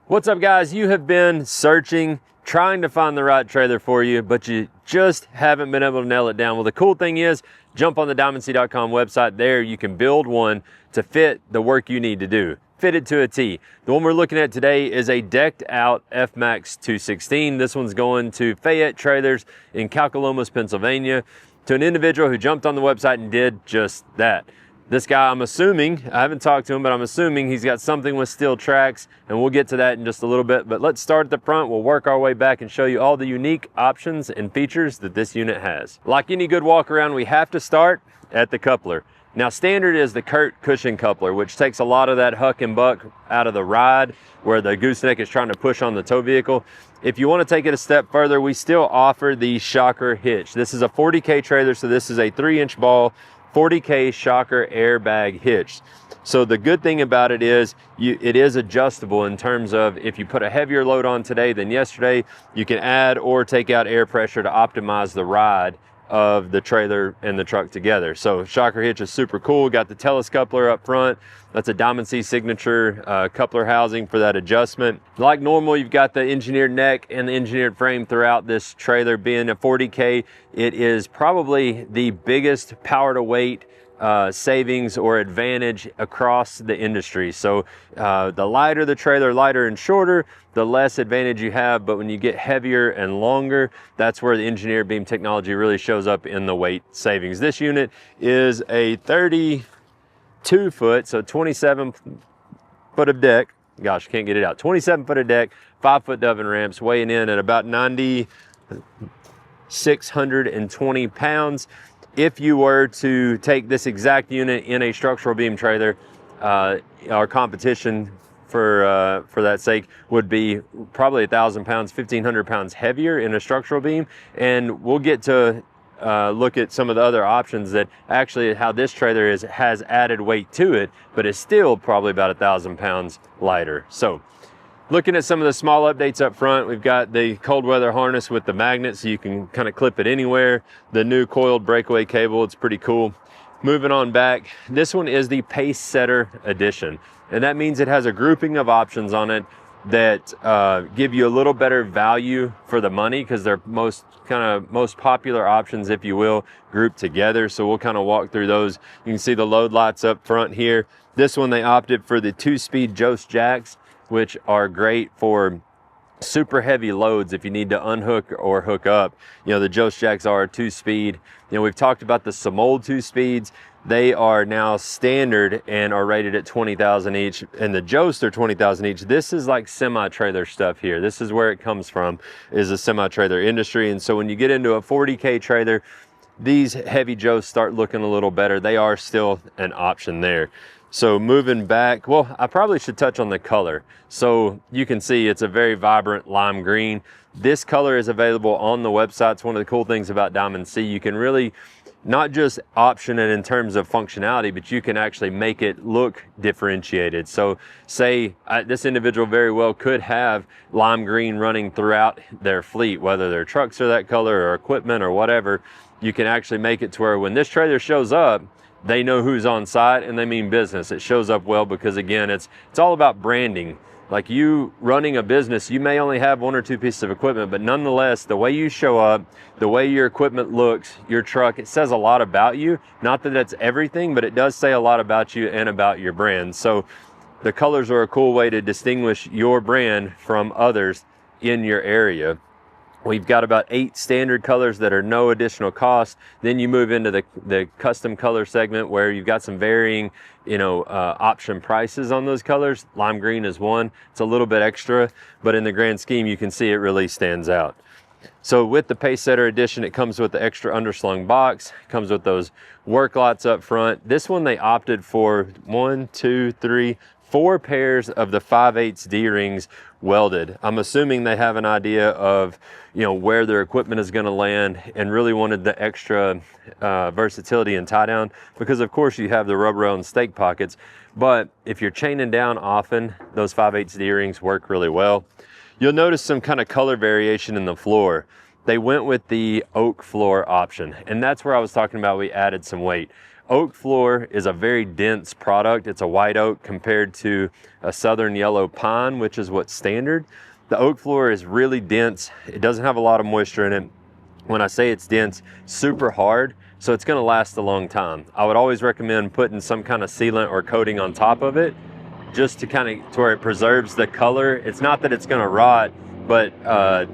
What's up, guys? You have been searching, trying to find the right trailer for you, but you just haven't been able to nail it down. Well, the cool thing is, jump on the DiamondC.com website. There you can build one to fit the work you need to do. Fit it to a T. The one we're looking at today is a decked out FMAX216. This one's going to Fayette Trailers in Calcalomas, Pennsylvania, to an individual who jumped on the website and did just that. This guy, I'm assuming, I haven't talked to him, but I'm assuming he's got something with steel tracks, and we'll get to that in just a little bit. But let's start at the front. We'll work our way back and show you all the unique options and features that this unit has. Like any good walk around, we have to start at the coupler. Now, standard is the Kurt cushion coupler, which takes a lot of that huck and buck out of the ride where the gooseneck is trying to push on the tow vehicle. If you want to take it a step further, we still offer the shocker hitch. This is a 40K trailer, so this is a 3-inch ball, 40K shocker airbag hitch. So the good thing about it is it is adjustable in terms of if you put a heavier load on today than yesterday, you can add or take out air pressure to optimize the ride of the trailer and the truck together. So shocker hitch is super cool. Got the telescoupler up front. That's a DiamondC signature coupler housing for that adjustment. Like normal, you've got the engineered neck and the engineered frame throughout this trailer. Being a 40K, it is probably the biggest power to weight savings or advantage across the industry. So the lighter the trailer, lighter and shorter, the less advantage you have. But when you get heavier and longer, that's where the engineered beam technology really shows up in the weight savings. This unit is a 32 foot, so 27 foot of deck. Gosh, can't get it out. 27 foot of deck, 5 foot Dovin ramps, weighing in at about 9,620 pounds. If you were to take this exact unit in a structural beam trailer, our competition for that sake would be probably 1,000 pounds, 1,500 pounds heavier in a structural beam. And we'll get to look at some of the other options that actually how this trailer has added weight to it, but is still probably about 1,000 pounds lighter. So looking at some of the small updates up front, we've got the cold weather harness with the magnet, so you can kind of clip it anywhere. The new coiled breakaway cable, it's pretty cool. Moving on back, this one is the Pacesetter edition, and that means it has a grouping of options on it that give you a little better value for the money, because they're most popular options, if you will, grouped together. So we'll kind of walk through those. You can see the load lights up front here. This one, they opted for the 2-speed Jost jacks, which are great for super heavy loads if you need to unhook or hook up. You know, the Jost jacks are a 2-speed. You know, we've talked about the Samold 2-speeds. They are now standard and are rated at 20,000 each, and the Jost are 20,000 each. This is like semi-trailer stuff here. This is where it comes from, is a semi-trailer industry. And so when you get into a 40K trailer, these heavy Josts start looking a little better. They are still an option there. So moving back, well, I probably should touch on the color. So you can see it's a very vibrant lime green. This color is available on the website. It's one of the cool things about DiamondC. You can really not just option it in terms of functionality, but you can actually make it look differentiated. So say this individual very well could have lime green running throughout their fleet, whether their trucks are that color or equipment or whatever. You can actually make it to where when this trailer shows up, they know who's on site and they mean business. It shows up well because, again, it's all about branding. Like you running a business, you may only have 1 or 2 pieces of equipment, but nonetheless, the way you show up, the way your equipment looks, your truck, it says a lot about you. Not that that's everything, but it does say a lot about you and about your brand. So the colors are a cool way to distinguish your brand from others in your area. We've got about 8 standard colors that are no additional cost. Then you move into the custom color segment where you've got some varying, option prices on those colors. Lime green is one. It's a little bit extra, but in the grand scheme, you can see it really stands out. So with the Pacesetter edition, it comes with the extra underslung box, comes with those work lights up front. This one, they opted for 4 pairs of the 5/8 D-rings welded. I'm assuming they have an idea of, where their equipment is going to land, and really wanted the extra versatility and tie down, because of course you have the rubber on stake pockets, but if you're chaining down often, those 5/8 D-rings work really well. You'll notice some kind of color variation in the floor. They went with the oak floor option, and that's where I was talking about we added some weight. Oak floor is a very dense product. It's a white oak compared to a southern yellow pine, which is what's standard. The oak floor is really dense. It doesn't have a lot of moisture in it. When I say it's dense, super hard, so it's gonna last a long time. I would always recommend putting some kind of sealant or coating on top of it, just to kind of, to where it preserves the color. It's not that it's gonna rot, but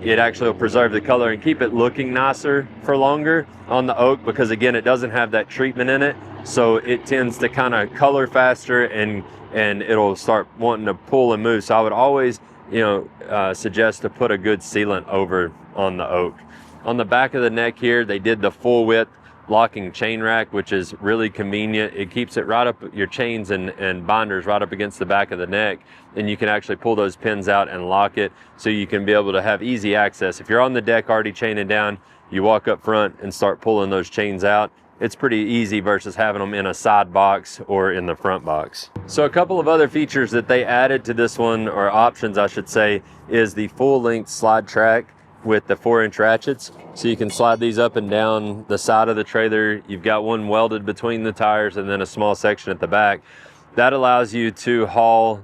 it actually will preserve the color and keep it looking nicer for longer on the oak, because again, it doesn't have that treatment in it. So it tends to kind of color faster and it'll start wanting to pull and move. So I would always, suggest to put a good sealant over on the oak. On the back of the neck here, they did the full width locking chain rack, which is really convenient. It keeps it right up, your chains and binders right up against the back of the neck, and you can actually pull those pins out and lock it, so you can be able to have easy access. If you're on the deck already chaining down, you walk up front and start pulling those chains out. It's pretty easy versus having them in a side box or in the front box. So a couple of other features that they added to this one, or options I should say, is the full length slide track with the 4-inch ratchets. So you can slide these up and down the side of the trailer. You've got one welded between the tires and then a small section at the back. That allows you to haul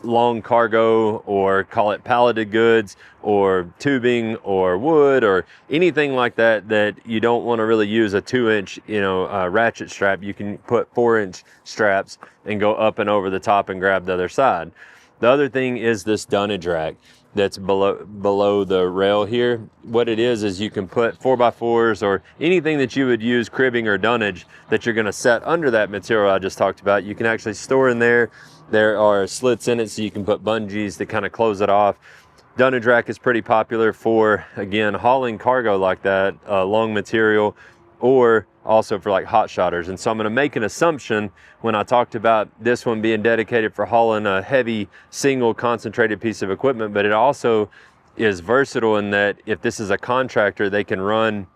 long cargo, or call it palleted goods, or tubing, or wood, or anything like that that you don't want to really use a 2-inch ratchet strap. You can put 4-inch straps and go up and over the top and grab the other side. The other thing is this dunnage rack that's below the rail here. What it is you can put 4x4s or anything that you would use cribbing or dunnage that you're going to set under that material I just talked about. You can actually store in there. There are slits in it, so you can put bungees to kind of close it off. Dunnage rack is pretty popular for, again, hauling cargo like that, long material, or also for like hot shotters. And so I'm going to make an assumption when I talked about this one being dedicated for hauling a heavy single concentrated piece of equipment, but it also is versatile in that if this is a contractor, they can run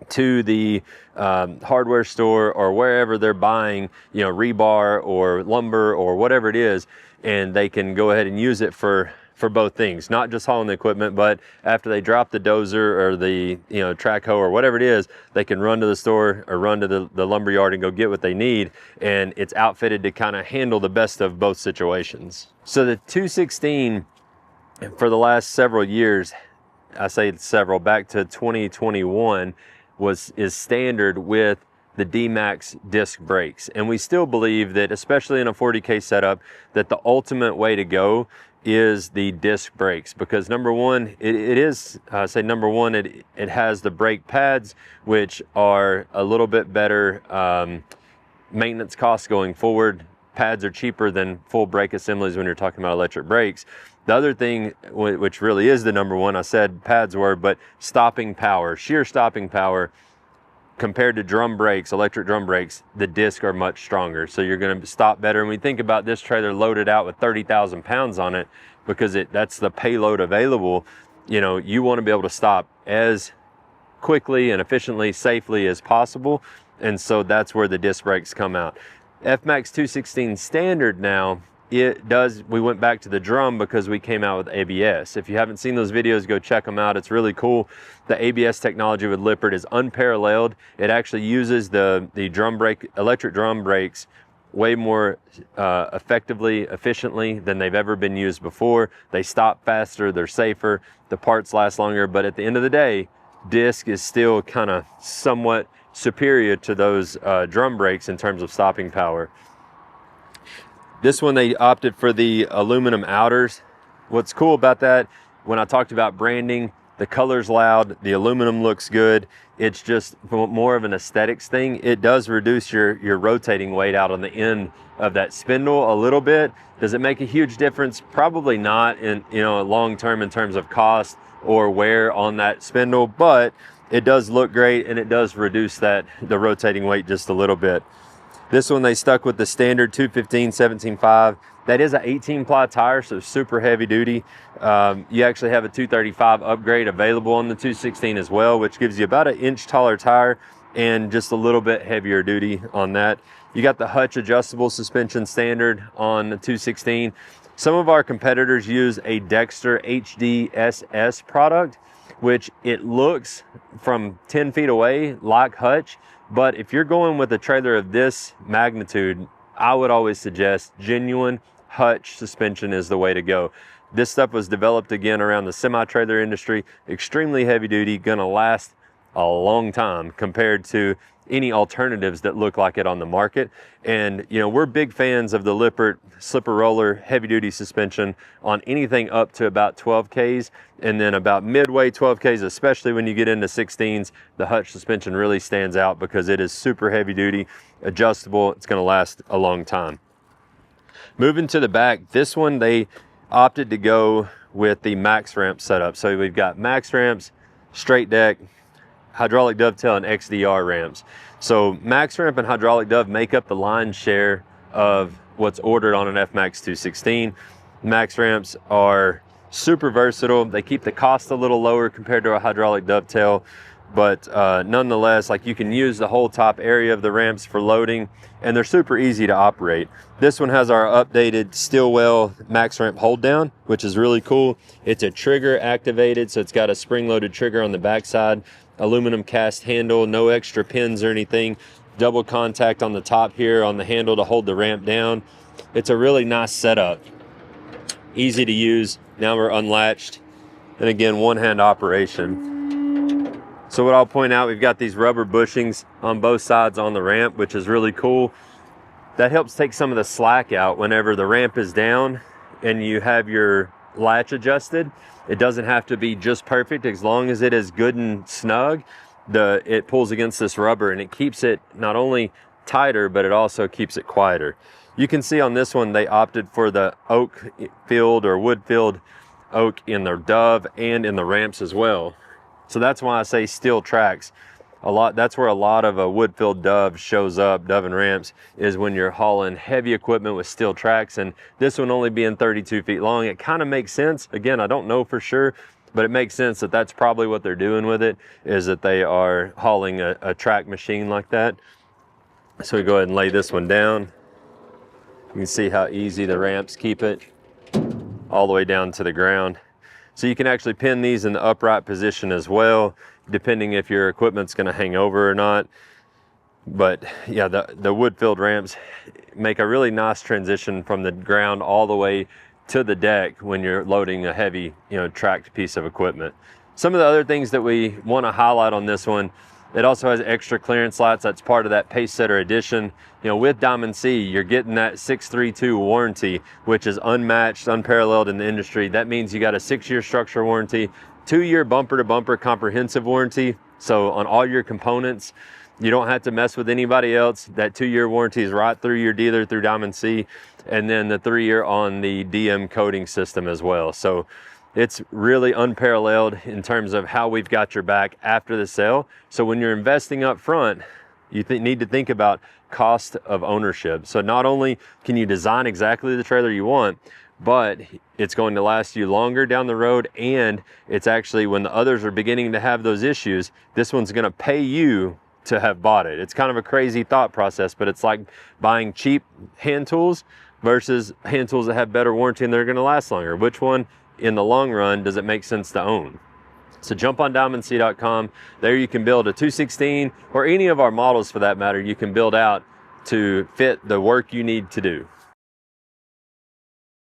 to the hardware store or wherever they're buying, rebar or lumber or whatever it is, and they can go ahead and use it for both things, not just hauling the equipment, but after they drop the dozer or the track hoe or whatever it is, they can run to the store or run to the lumber yard and go get what they need, and it's outfitted to kind of handle the best of both situations. So the 216 for the last several years, I say several, back to 2021, is standard with the D-Max disc brakes. And we still believe that, especially in a 40K setup, that the ultimate way to go is the disc brakes, because number one, it has the brake pads, which are a little bit better maintenance costs going forward. Pads are cheaper than full brake assemblies when you're talking about electric brakes. The other thing, which really is the number one, I said pads were, but stopping power, sheer stopping power, compared to drum brakes, electric drum brakes, the discs are much stronger. So you're going to stop better. And we think about this trailer loaded out with 30,000 pounds on it, because that's the payload available. You want to be able to stop as quickly and efficiently, safely as possible. And so that's where the disc brakes come out. FMAX216 standard now, we went back to the drum because we came out with ABS. If you haven't seen those videos, go check them out. It's really cool. The ABS technology with Lippert is unparalleled. It actually uses the electric drum brakes way more efficiently than they've ever been used before. They stop faster, they're safer, the parts last longer, but at the end of the day, disc is still kind of somewhat superior to those drum brakes in terms of stopping power. This one, they opted for the aluminum outers. What's cool about that, when I talked about branding, the color's loud, the aluminum looks good. It's just more of an aesthetics thing. It does reduce your rotating weight out on the end of that spindle a little bit. Does it make a huge difference? Probably not in long term in terms of cost or wear on that spindle, but it does look great, and it does reduce the rotating weight just a little bit. This one, they stuck with the standard 215 17.5. That is an 18-ply tire, so super heavy duty. You actually have a 235 upgrade available on the 216 as well, which gives you about an inch taller tire and just a little bit heavier duty on that. You got the Hitch adjustable suspension standard on the 216. Some of our competitors use a Dexter HDSS product, which it looks from 10 feet away like Hitch, But if you're going with a trailer of this magnitude, I would always suggest genuine Hitch suspension is the way to go. This stuff was developed again around the semi-trailer industry, extremely heavy duty, gonna last a long time compared to any alternatives that look like it on the market. And you know, we're big fans of the Lippert slipper roller heavy duty suspension on anything up to about 12 Ks, and then about midway 12 Ks, especially when you get into 16s, the Hitch suspension really stands out because it is super heavy duty, adjustable, it's gonna last a long time. Moving to the back, this one they opted to go with the max ramp setup. So we've got max ramps, straight deck, hydraulic dovetail, and XDR ramps. So max ramp and hydraulic dove make up the lion's share of what's ordered on an FMAX216. Max ramps are super versatile. They keep the cost a little lower compared to a hydraulic dovetail, but nonetheless, like, you can use the whole top area of the ramps for loading, and they're super easy to operate. This one has our updated Stillwell max ramp hold down, which is really cool. It's a trigger activated, so it's got a spring-loaded trigger on the backside, aluminum cast handle, no extra pins or anything, double contact on the top here on the handle to hold the ramp down. It's a really nice setup, easy to use. Now we're unlatched, and again, one-hand operation. So what I'll point out, we've got these rubber bushings on both sides on the ramp, which is really cool. That helps take some of the slack out whenever the ramp is down and you have your latch adjusted. It doesn't have to be just perfect. As long as it is good and snug, it pulls against this rubber and it keeps it not only tighter, but it also keeps it quieter. You can see on this one, they opted for the oak filled or wood filled oak in the dove and in the ramps as well. So that's why I say steel tracks. That's where a lot of a wood-filled dove shows up, dove and ramps, is when you're hauling heavy equipment with steel tracks. And this one only being 32 feet long, it kind of makes sense. Again, I don't know for sure, but it makes sense that that's probably what they're doing with it, is that they are hauling a track machine like that. So we go ahead and lay this one down. You can see how easy the ramps keep it all the way down to the ground. So you can actually pin these in the upright position as well, depending if your equipment's going to hang over or not. But yeah, the wood-filled ramps make a really nice transition from the ground all the way to the deck when you're loading a heavy, tracked piece of equipment. Some of the other things that we want to highlight on this one, it also has extra clearance lights. That's part of that Pacesetter edition. With Diamond C, you're getting that 632 warranty, which is unmatched, unparalleled in the industry. That means you got a 6-year structural warranty, 2-year bumper-to-bumper comprehensive warranty. So on all your components, you don't have to mess with anybody else. That 2-year warranty is right through your dealer, through Diamond C, and then the 3-year on the DM coating system as well. So it's really unparalleled in terms of how we've got your back after the sale. So when you're investing up front, you need to think about cost of ownership. So not only can you design exactly the trailer you want, but it's going to last you longer down the road, and it's actually, when the others are beginning to have those issues, this one's going to pay you to have bought it. It's kind of a crazy thought process, but it's like buying cheap hand tools versus hand tools that have better warranty and they're going to last longer. Which one in the long run does it make sense to own? So jump on diamondc.com. There you can build a 216, or any of our models for that matter, you can build out to fit the work you need to do.